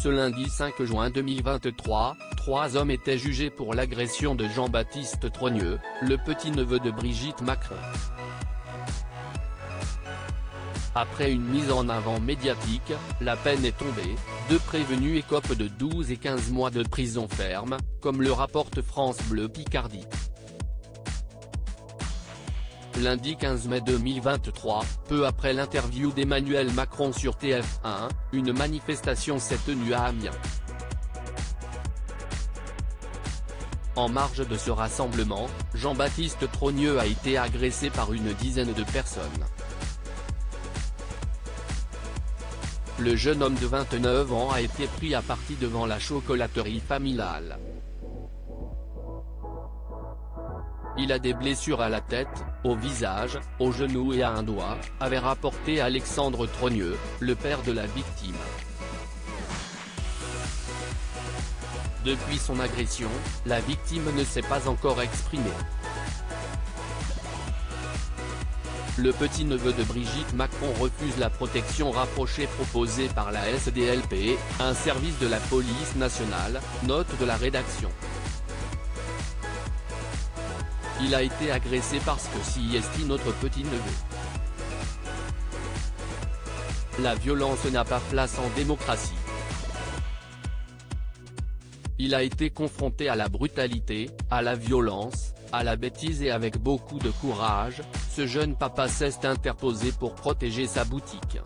Ce lundi 5 juin 2023, 3 hommes étaient jugés pour l'agression de Jean-Baptiste Trogneux, le petit-neveu de Brigitte Macron. Après une mise en avant médiatique, la peine est tombée, 2 prévenus écopent de 12 et 15 mois de prison ferme, comme le rapporte France Bleu Picardie. Lundi 15 mai 2023, peu après l'interview d'Emmanuel Macron sur TF1, une manifestation s'est tenue à Amiens. En marge de ce rassemblement, Jean-Baptiste Trogneux a été agressé par une dizaine de personnes. Le jeune homme de 29 ans a été pris à partie devant la chocolaterie familiale. Il a des blessures à la tête, au visage, au genou et à un doigt, avait rapporté Alexandre Trogneux, le père de la victime. Depuis son agression, la victime ne s'est pas encore exprimée. Le petit-neveu de Brigitte Macron refuse la protection rapprochée proposée par la SDLP, un service de la police nationale, note de la rédaction. Il a été agressé parce que c'est notre petit-neveu. La violence n'a pas place en démocratie. Il a été confronté à la brutalité, à la violence, à la bêtise et avec beaucoup de courage, ce jeune papa s'est interposé pour protéger sa boutique.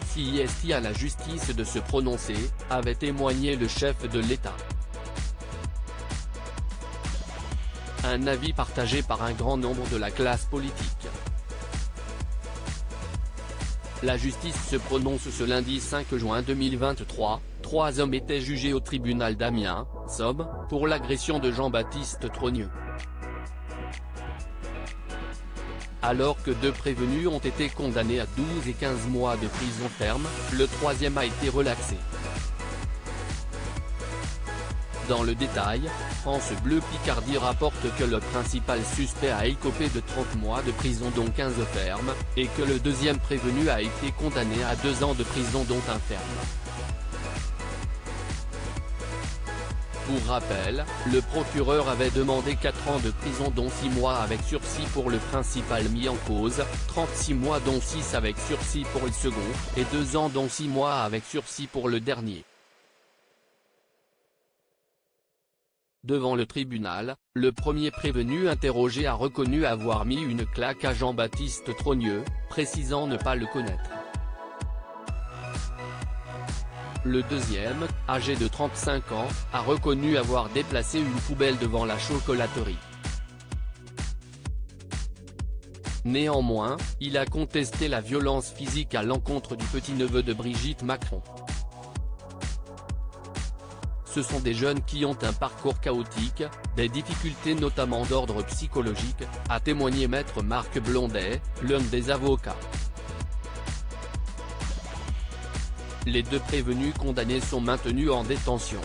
C'est à la justice de se prononcer, avait témoigné le chef de l'État. Un avis partagé par un grand nombre de la classe politique. La justice se prononce ce lundi 5 juin 2023, 3 hommes étaient jugés au tribunal d'Amiens, Somme, pour l'agression de Jean-Baptiste Trogneux. Alors que 2 prévenus ont été condamnés à 12 et 15 mois de prison ferme, le 3e a été relaxé. Dans le détail, France Bleu Picardie rapporte que le principal suspect a écopé de 30 mois de prison dont 15 fermes, et que le 2e prévenu a été condamné à 2 ans de prison dont 1 ferme. Pour rappel, le procureur avait demandé 4 ans de prison dont 6 mois avec sursis pour le principal mis en cause, 36 mois dont 6 avec sursis pour le second, et 2 ans dont 6 mois avec sursis pour le dernier. Devant le tribunal, le premier prévenu interrogé a reconnu avoir mis une claque à Jean-Baptiste Trogneux, précisant ne pas le connaître. Le 2e, âgé de 35 ans, a reconnu avoir déplacé une poubelle devant la chocolaterie. Néanmoins, il a contesté la violence physique à l'encontre du petit-neveu de Brigitte Macron. Ce sont des jeunes qui ont un parcours chaotique, des difficultés notamment d'ordre psychologique, a témoigné maître Marc Blondet, l'un des avocats. Les 2 prévenus condamnés sont maintenus en détention.